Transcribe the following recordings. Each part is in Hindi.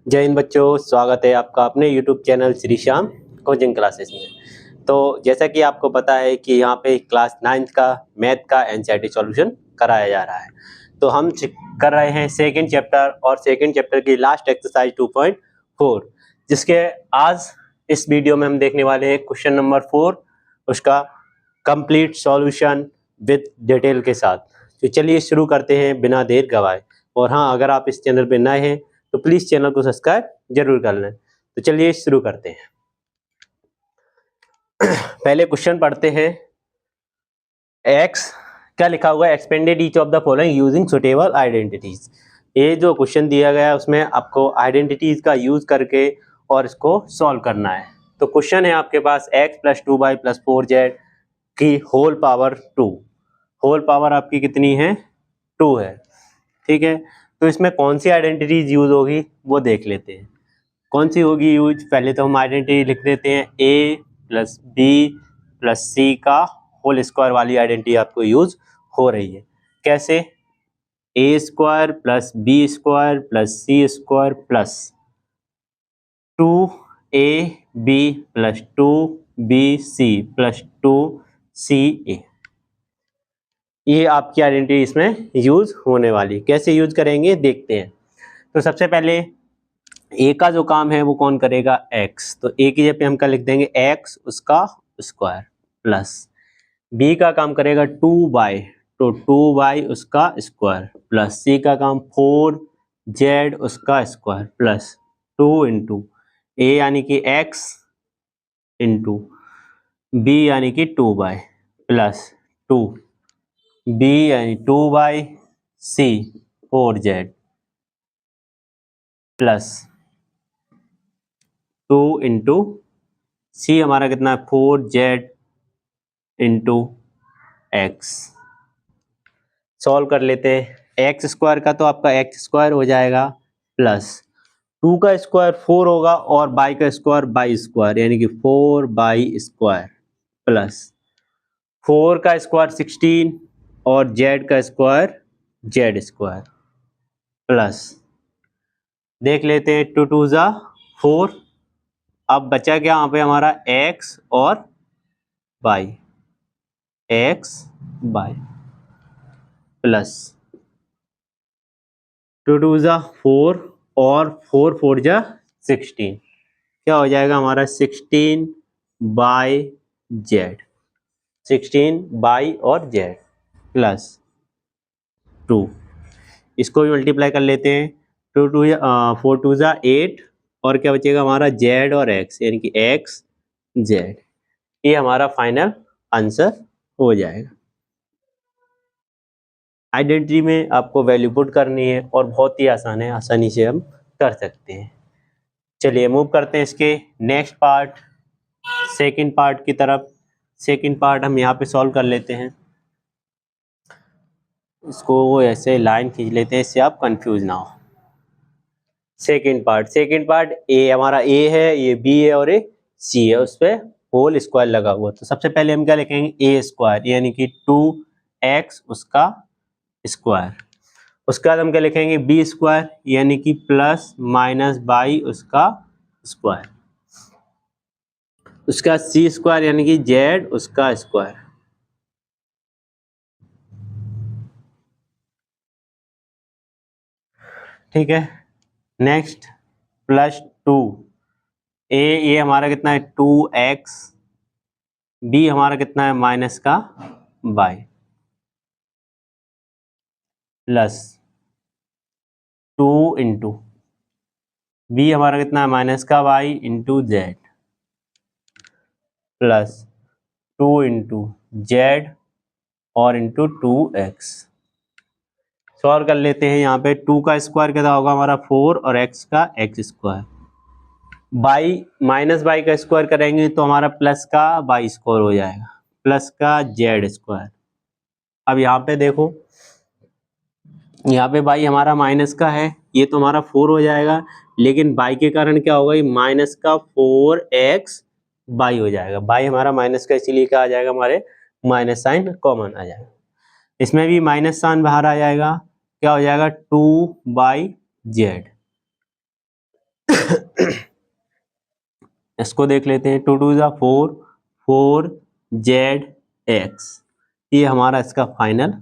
जय हिंद बच्चों, स्वागत है आपका अपने YouTube channel Shri Shyam coaching classes में। तो जैसा कि आपको पता है कि यहाँ पे क्लास 9th का मैथ का एनसीईआरटी सॉल्यूशन कराया जा रहा है। तो हम कर रहे हैं सेकंड चैप्टर और सेकंड चैप्टर की लास्ट एक्सरसाइज 2.4, जिसके आज इस वीडियो में हम देखने वाले हैं क्वेश्चन नंबर 4, उसका कंप्लीट सॉल्यूशन विद डिटेल के साथ। तो चलिए शुरू करते हैं बिना देर गवाए। और हाँ, अगर आप इस चैनल पर नए हैं तो प्लीज चैनल को सब्सक्राइब जरूर कर लें। तो चलिए शुरू करते हैं। पहले क्वेश्चन पढ़ते हैं। एक्स क्या लिखा हुआ है, expanded each of the following using suitable identities. ये जो क्वेश्चन दिया गया है उसमें आपको आइडेंटिटीज का यूज करके और इसको सॉल्व करना है। तो क्वेश्चन है आपके पास x + 2y + 4z की होल पावर 2। होल पावर आपकी कितनी है, 2 है। ठीक है, तो इसमें कौन सी आइडेंटिटीज यूज होगी वो देख लेते हैं। कौन सी होगी यूज, पहले तो हम आइडेंटिटी लिख देते हैं। a + b + c का होल स्क्वायर वाली आइडेंटिटी आपको यूज हो रही है। कैसे, a² + b² + c² + 2ab + 2bc + 2ca, ये आपकी आइडेंटिटी इसमें यूज होने वाली। कैसे यूज करेंगे देखते हैं। तो सबसे पहले ए का जो काम है वो कौन करेगा, x। तो ए की जगह पे हम क्या लिख देंगे, x उसका स्क्वायर प्लस बी का काम करेगा 2y, तो 2y उसका स्क्वायर प्लस सी का काम 4z उसका स्क्वायर प्लस 2 इंटू ए यानी कि x इंटू बी यानी कि 2y प्लस 2 बी यानी 2y सी 4z प्लस 2 इंटू सी हमारा कितना है 4z इंटू एक्स। सॉल्व कर लेते हैं। एक्स स्क्वायर का तो आपका x² हो जाएगा प्लस 2 का स्क्वायर 4 होगा और बाई का स्क्वायर बाई² यानी कि 4/² प्लस 4 का स्क्वायर 16 और z का स्क्वायर z² प्लस देख लेते हैं 2 2 ज़ा 4। अब बचा क्या यहाँ पे हमारा x और y, x y प्लस 2 2 ज़ा 4 और 4 4 ज़ा 16, क्या हो जाएगा हमारा 16/z, 16 और z प्लस 2। इसको भी मल्टीप्लाई कर लेते हैं। 4 2 ज़ा 8 और क्या बचेगा हमारा z और x यानी कि x z। ये हमारा फाइनल आंसर हो जाएगा। आइडेंटिटी में आपको वैल्यू पुट करनी है और बहुत ही आसान है, आसानी से हम कर सकते हैं। चलिए मूव करते हैं इसके नेक्स्ट पार्ट, सेकंड पार्ट की तरफ। सेकंड पार्ट हम यहाँ पे सॉल्व कर लेते हैं। इसको ऐसे लाइन खींच लेते हैं, इससे आप कंफ्यूज ना हो। सेकंड पार्ट ए हमारा ए है, ये बी है और ये सी है, उस पर होल स्क्वायर लगा हुआ। तो सबसे पहले हम क्या लिखेंगे, a² यानी कि 2x उसका स्क्वायर। उसके बाद हम क्या लिखेंगे, b² यानी कि +- उसका स्क्वायर। उसका c² यानी कि z उसका स्क्वायर। ठीक है, नेक्स्ट +2 ये हमारा कितना है 2x, b हमारा कितना है -y प्लस 2 इंटू बी हमारा कितना है -y into z plus 2 into z और इंटू 2x। सॉल्व कर लेते हैं। यहाँ पे 2 का स्क्वायर कितना होगा हमारा 4 और x का x²। बाई का स्क्वायर करेंगे तो हमारा प्लस का y² हो जाएगा प्लस का z²। अब यहाँ पे देखो, यहाँ पे बाई हमारा माइनस का है, ये तो हमारा 4 हो जाएगा, लेकिन बाई के कारण क्या होगा, ये माइनस का 4x बाई हो जाएगा। बाई हमारा माइनस का इसीलिए क्या आ जाएगा, हमारे माइनस साइन कॉमन आ जाएगा। इसमें भी माइनस साइन बाहर आ जाएगा, क्या हो जाएगा 2/z इसको देख लेते हैं, 2 2 ज़ा 4, 4z(x), ये हमारा इसका फाइनल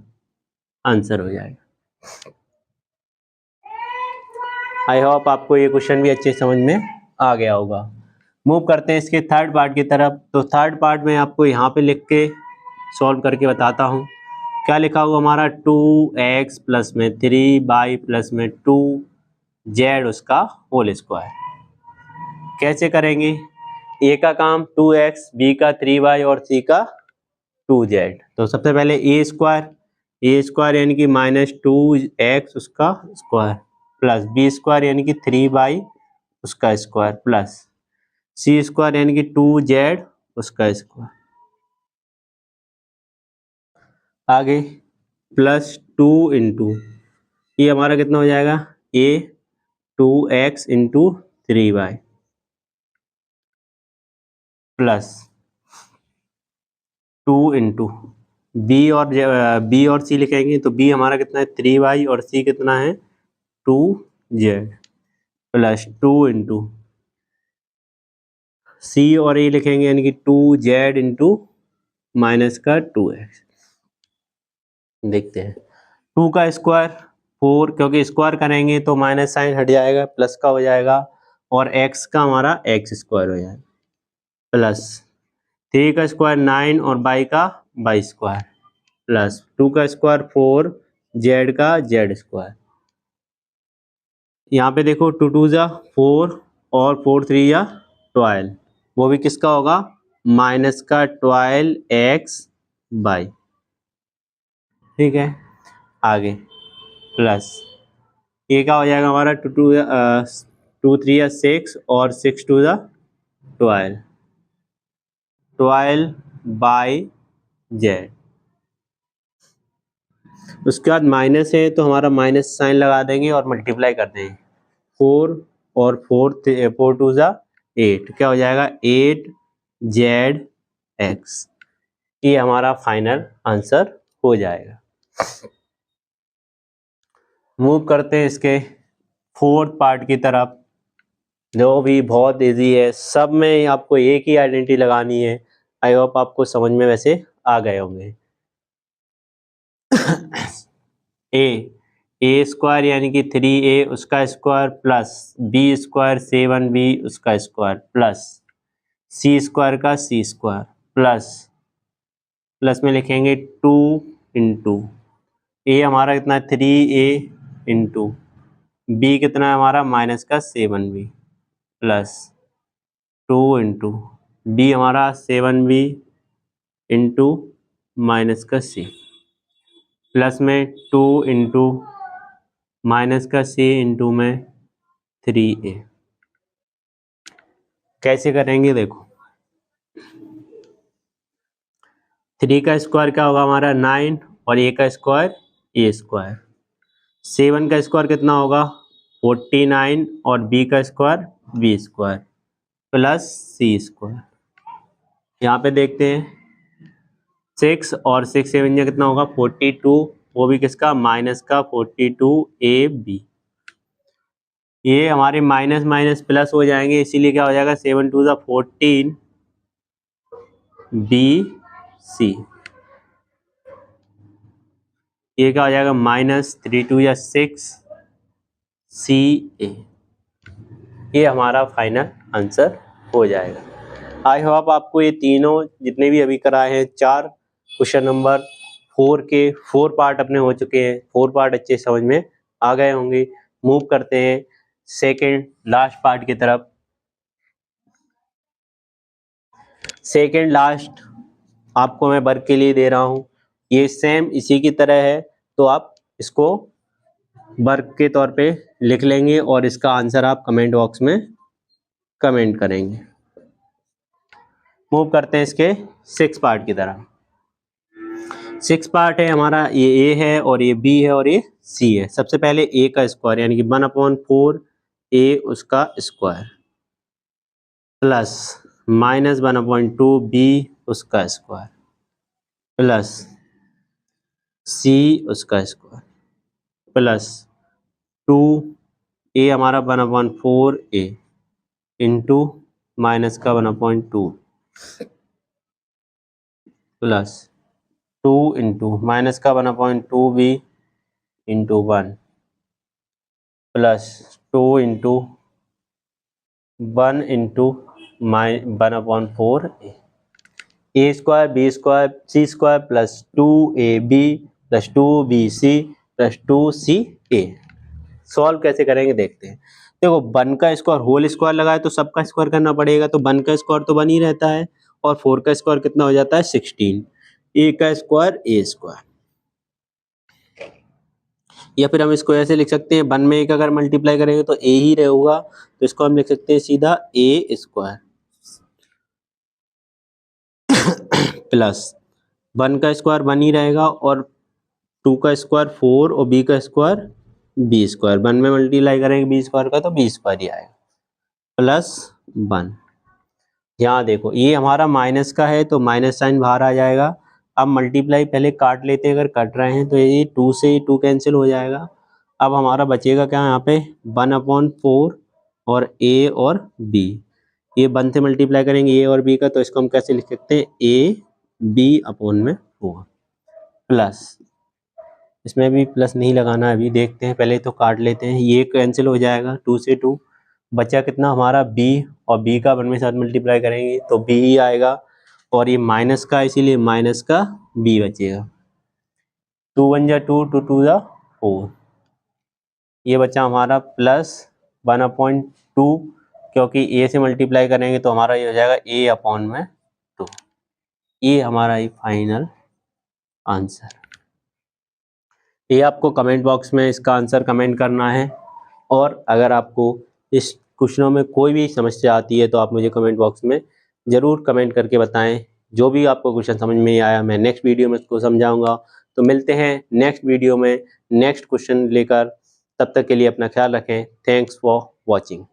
आंसर हो जाएगा। आई होप आपको ये क्वेश्चन भी अच्छे समझ में आ गया होगा। मूव करते हैं इसके थर्ड पार्ट की तरफ। तो थर्ड पार्ट में आपको यहाँ पे लिख के सॉल्व करके बताता हूँ। क्या लिखा हुआ हमारा, 2x प्लस में 3y प्लस में 2z उसका होल स्क्वायर। कैसे करेंगे? ए का काम 2x, बी का 3y और सी का 2z। तो सबसे पहले ए स्क्वायर यानी कि -2x उसका स्क्वायर प्लस बी स्क्वायर यानी कि 3y उसका स्क्वायर प्लस सी स्क्वायर यानी कि 2z उसका स्क्वायर। आगे प्लस 2 इंटू, ये हमारा कितना हो जाएगा, a 2x into 3y plus 2 into B और सी लिखेंगे तो बी हमारा कितना है 3y और सी कितना है 2z प्लस 2 इंटू सी और ए लिखेंगे यानी कि 2z इंटू माइनस का 2x। देखते हैं 2 का स्क्वायर 4, क्योंकि स्क्वायर करेंगे तो माइनस साइन हट जाएगा, प्लस का हो जाएगा, और x का हमारा x स्क्वायर हो जाएगा प्लस 3 का स्क्वायर 9 और y का y स्क्वायर प्लस 2 का स्क्वायर 4, z का z स्क्वायर। यहाँ पे देखो 2 2 ज़ा 4 और 4 3 ज़ा 12, वो भी किसका होगा, माइनस का 12x बाई। ठीक है, आगे प्लस ये क्या हो जाएगा हमारा 2 3 या 6 और 6 2 ज़ा 12 बाई जेड। उसके बाद माइनस है तो हमारा माइनस साइन लगा देंगे और मल्टीप्लाई कर देंगे, 4 और 4 2 ज़ा 8, क्या हो जाएगा 8z(x), ये हमारा फाइनल आंसर हो जाएगा। मूव करते हैं इसके फोर्थ पार्ट की तरफ, जो भी बहुत इजी है। सब में आपको एक ही आइडेंटिटी लगानी है। आई होप आपको समझ में वैसे आ गए होंगे। ए स्क्वायर यानी कि 3a उसका square plus B square 7b उसका स्क्वायर प्लस सी स्क्वायर का सी स्क्वायर प्लस में लिखेंगे 2 इंटू ए हमारा कितना है 3a इंटू बी कितना है हमारा माइनस का 7b प्लस 2 इंटू बी हमारा 7b इंटू माइनस का सी प्लस में 2 इंटू माइनस का सी इंटू में 3a। कैसे करेंगे देखो, 3 का स्क्वायर क्या होगा हमारा 9 और a का स्क्वायर a स्क्वायर, 7 का स्क्वायर कितना होगा 49 और b का square b square plus c square. यहाँ पे देखते हैं 6 और 6 7 या कितना होगा 42, वो भी किसका माइनस का 42ab। ये हमारे माइनस माइनस प्लस हो जाएंगे, इसीलिए क्या हो जाएगा 7 2 14 bc। ये क्या हो जाएगा माइनस 3 2 6 ca। ये हमारा फाइनल आंसर हो जाएगा। आई होप आपको ये तीनों जितने भी अभी कराए हैं 4 क्वेश्चन नंबर 4 के 4 पार्ट अपने हो चुके हैं, 4 पार्ट अच्छे समझ में आ गए होंगे। मूव करते हैं सेकंड लास्ट पार्ट की तरफ। सेकंड लास्ट आपको मैं वर्क के लिए दे रहा हूँ, ये सेम इसी की तरह है, तो आप इसको वर्क के तौर पे लिख लेंगे और इसका आंसर आप कमेंट बॉक्स में कमेंट करेंगे। मूव करते हैं इसके 6 पार्ट की तरफ। 6 पार्ट है हमारा, ये ए है और ये बी है और ये सी है। सबसे पहले ए का स्क्वायर यानी कि 1/4 ए उसका स्क्वायर प्लस माइनस 1/2 बी उसका स्क्वायर प्लस सी उसका स्क्वायर प्लस 2 ए हमारा 1/4 ए इंटू माइनस का 1/2 प्लस 2 इंटू माइनस का 1/2 b into 1 plus 2 into 1 into 1/4 A square B square C square plus 2ab plus 2bc plus 2ca। Solve कैसे करेंगे देखते हैं। देखो 1 का स्क्वायर होल स्क्वायर लगाए तो सबका स्क्वायर करना पड़ेगा, तो 1 का स्क्वायर तो 1 ही रहता है और 4 का स्क्वायर कितना हो जाता है 16। ए का स्क्वायर ए स्क्वायर, या फिर हम इसको ऐसे लिख सकते हैं 1 में 1 अगर मल्टीप्लाई करेंगे तो ए ही रहेगा, तो इसको हम लिख सकते हैं सीधा ए स्क्वायर प्लस 1 का स्क्वायर 1 ही रहेगा और 2 का स्क्वायर 4 और b का स्क्वायर b स्क्वायर, 1 में मल्टीप्लाई करेंगे b स्क्वायर का तो b स्क्वायर ही आएगा प्लस 1। यहाँ देखो ये हमारा माइनस का है तो माइनस साइन बाहर आ जाएगा। अब मल्टीप्लाई पहले काट लेते हैं, अगर कट रहे हैं तो ये 2 से 2 कैंसिल हो जाएगा। अब हमारा बचेगा क्या यहाँ पे 1/4 और a और b, ये 1 से मल्टीप्लाई करेंगे a और b का, तो इसको हम कैसे लिख सकते हैं a b/4 प्लस, इसमें भी प्लस नहीं लगाना है अभी, देखते हैं पहले तो काट लेते हैं, ये कैंसिल हो जाएगा 2 से 2, बचा कितना हमारा b और b का 1 में साथ मल्टीप्लाई करेंगे तो b ही आएगा और ये माइनस का इसीलिए माइनस का b बचेगा। 2 1 जा 2 2 2 जा 4, ये बचा हमारा प्लस 1/2, क्योंकि a से मल्टीप्लाई करेंगे तो हमारा ये हो जाएगा a/2। ये हमारा ही फाइनल आंसर। ये आपको कमेंट बॉक्स में इसका आंसर कमेंट करना है, और अगर आपको इस क्वेश्चनों में कोई भी समस्या आती है तो आप मुझे कमेंट बॉक्स में ज़रूर कमेंट करके बताएं। जो भी आपको क्वेश्चन समझ में नहीं आया मैं नेक्स्ट वीडियो में उसको समझाऊंगा। तो मिलते हैं नेक्स्ट वीडियो में नेक्स्ट क्वेश्चन लेकर, तब तक के लिए अपना ख्याल रखें। Thanks for watching.